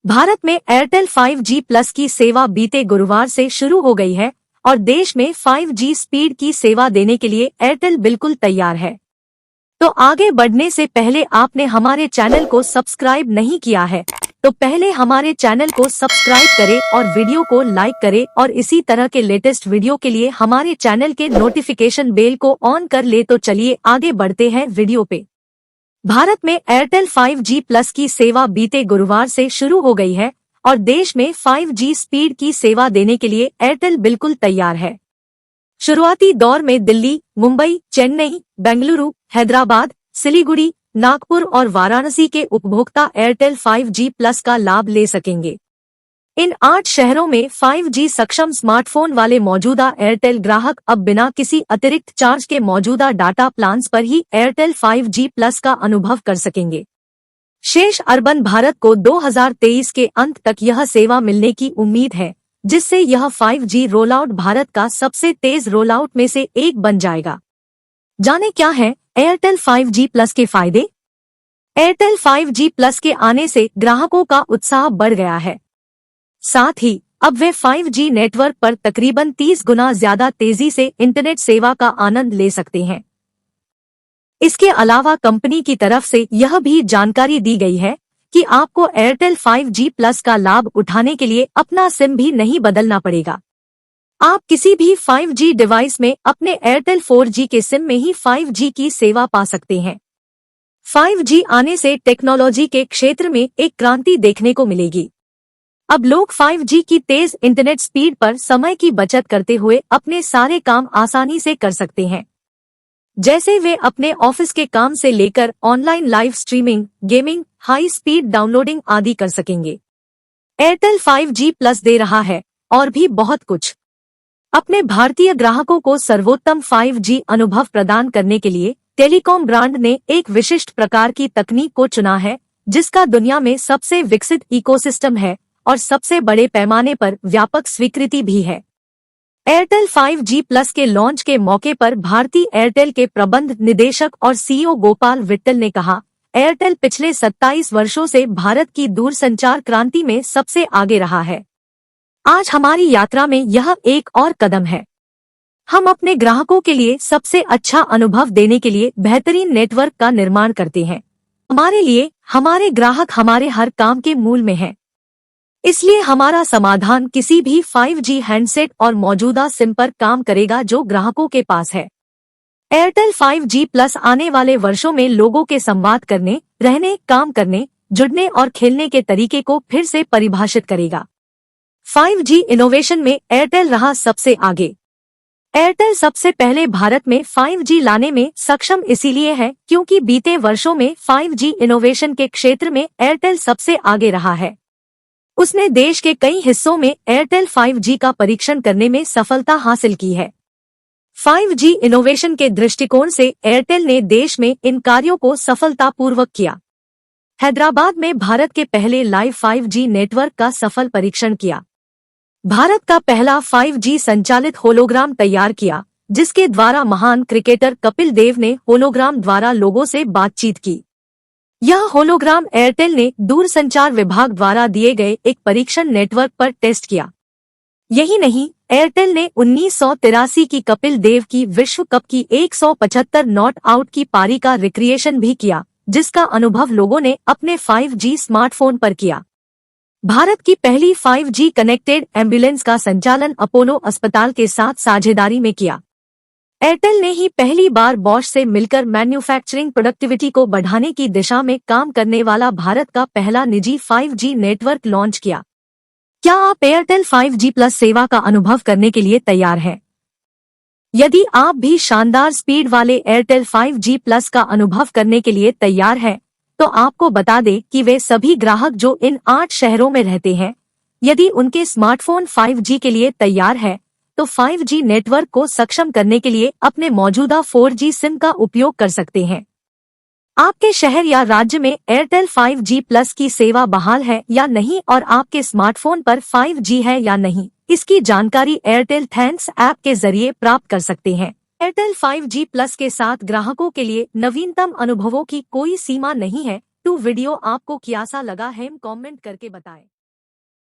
भारत में Airtel 5G plus की सेवा बीते गुरुवार से शुरू हो गई है और देश में 5G स्पीड की सेवा देने के लिए एयरटेल बिल्कुल तैयार है। तो आगे बढ़ने से पहले आपने हमारे चैनल को सब्सक्राइब नहीं किया है तो पहले हमारे चैनल को सब्सक्राइब करें और वीडियो को लाइक करें और इसी तरह के लेटेस्ट वीडियो के लिए हमारे चैनल के नोटिफिकेशन बेल को ऑन कर ले। तो चलिए आगे बढ़ते हैं वीडियो पे। भारत में एयरटेल 5G प्लस की सेवा बीते गुरुवार से शुरू हो गई है और देश में 5G स्पीड की सेवा देने के लिए एयरटेल बिल्कुल तैयार है। शुरुआती दौर में दिल्ली, मुंबई, चेन्नई, बेंगलुरु, हैदराबाद, सिलीगुड़ी, नागपुर और वाराणसी के उपभोक्ता एयरटेल 5G प्लस का लाभ ले सकेंगे। इन 8 शहरों में 5G सक्षम स्मार्टफोन वाले मौजूदा एयरटेल ग्राहक अब बिना किसी अतिरिक्त चार्ज के मौजूदा डाटा प्लान्स पर ही एयरटेल 5G प्लस का अनुभव कर सकेंगे। शेष अर्बन भारत को 2023 के अंत तक यह सेवा मिलने की उम्मीद है, जिससे यह 5G रोलआउट भारत का सबसे तेज रोलआउट में से एक बन जाएगा। जाने क्या है एयरटेल 5G प्लस के फायदे। एयरटेल 5G प्लस के आने से ग्राहकों का उत्साह बढ़ गया है। साथ ही अब वे 5G नेटवर्क पर तकरीबन 30 गुना ज्यादा तेजी से इंटरनेट सेवा का आनंद ले सकते हैं। इसके अलावा कंपनी की तरफ से यह भी जानकारी दी गई है कि आपको एयरटेल 5G प्लस का लाभ उठाने के लिए अपना सिम भी नहीं बदलना पड़ेगा। आप किसी भी 5G डिवाइस में अपने एयरटेल 4G के सिम में ही 5G की सेवा पा सकते हैं। 5G आने से टेक्नोलॉजी के क्षेत्र में एक क्रांति देखने को मिलेगी। अब लोग 5G की तेज इंटरनेट स्पीड पर समय की बचत करते हुए अपने सारे काम आसानी से कर सकते हैं, जैसे वे अपने ऑफिस के काम से लेकर online live streaming, gaming, high speed downloading आदि कर सकेंगे। एयरटेल 5G प्लस दे रहा है और भी बहुत कुछ। अपने भारतीय ग्राहकों को सर्वोत्तम 5G अनुभव प्रदान करने के लिए टेलीकॉम ब्रांड ने एक विशिष्ट प्रकार की तकनीक को चुना है, जिसका दुनिया में सबसे विकसित इकोसिस्टम है और सबसे बड़े पैमाने पर व्यापक स्वीकृति भी है। एयरटेल 5G प्लस के लॉन्च के मौके पर भारतीय एयरटेल के प्रबंध निदेशक और सीईओ गोपाल विट्टल ने कहा, एयरटेल पिछले 27 वर्षों से भारत की दूरसंचार क्रांति में सबसे आगे रहा है। आज हमारी यात्रा में यह एक और कदम है। हम अपने ग्राहकों के लिए सबसे अच्छा अनुभव देने के लिए बेहतरीन नेटवर्क का निर्माण करते हैं। हमारे लिए हमारे ग्राहक हमारे हर काम के मूल में हैं। इसलिए हमारा समाधान किसी भी 5G हैंडसेट और मौजूदा सिम पर काम करेगा जो ग्राहकों के पास है। एयरटेल 5G प्लस आने वाले वर्षों में लोगों के संवाद करने, रहने, काम करने, जुड़ने और खेलने के तरीके को फिर से परिभाषित करेगा। 5G इनोवेशन में एयरटेल रहा सबसे आगे। एयरटेल सबसे पहले भारत में 5G लाने में सक्षम इसीलिए है क्योंकि बीते वर्षों में 5G इनोवेशन के क्षेत्र में एयरटेल सबसे आगे रहा है। उसने देश के कई हिस्सों में एयरटेल 5G का परीक्षण करने में सफलता हासिल की है। 5G इनोवेशन के दृष्टिकोण से एयरटेल ने देश में इन कार्यों को सफलतापूर्वक किया। हैदराबाद में भारत के पहले लाइव 5G नेटवर्क का सफल परीक्षण किया। भारत का पहला 5G संचालित होलोग्राम तैयार किया, जिसके द्वारा महान क्रिकेटर कपिल देव ने होलोग्राम द्वारा लोगों से बातचीत की। यह होलोग्राम एयरटेल ने दूरसंचार विभाग द्वारा दिए गए एक परीक्षण नेटवर्क पर टेस्ट किया। यही नहीं, एयरटेल ने 1983 की कपिल देव की विश्व कप की 175 नॉट आउट की पारी का रिक्रिएशन भी किया, जिसका अनुभव लोगों ने अपने 5G स्मार्टफोन पर किया। भारत की पहली 5G कनेक्टेड एम्बुलेंस का संचालन अपोलो अस्पताल के साथ साझेदारी में किया। एयरटेल ने ही पहली बार बॉश से मिलकर मैन्युफैक्चरिंग प्रोडक्टिविटी को बढ़ाने की दिशा में काम करने वाला भारत का पहला निजी 5G नेटवर्क लॉन्च किया। क्या आप एयरटेल 5G प्लस सेवा का अनुभव करने के लिए तैयार हैं? यदि आप भी शानदार स्पीड वाले एयरटेल 5G प्लस का अनुभव करने के लिए तैयार हैं, तो आपको बता दें कि वे सभी ग्राहक जो इन 8 शहरों में रहते हैं, यदि उनके स्मार्टफोन 5G के लिए तैयार है तो 5G नेटवर्क को सक्षम करने के लिए अपने मौजूदा 4G सिम का उपयोग कर सकते हैं। आपके शहर या राज्य में एयरटेल 5G प्लस की सेवा बहाल है या नहीं और आपके स्मार्टफोन पर 5G है या नहीं, इसकी जानकारी एयरटेल थैंक्स ऐप के जरिए प्राप्त कर सकते हैं। एयरटेल 5G प्लस के साथ ग्राहकों के लिए नवीनतम अनुभवों की कोई सीमा नहीं है। वीडियो आपको कैसा लगा है कमेंट करके बताएं।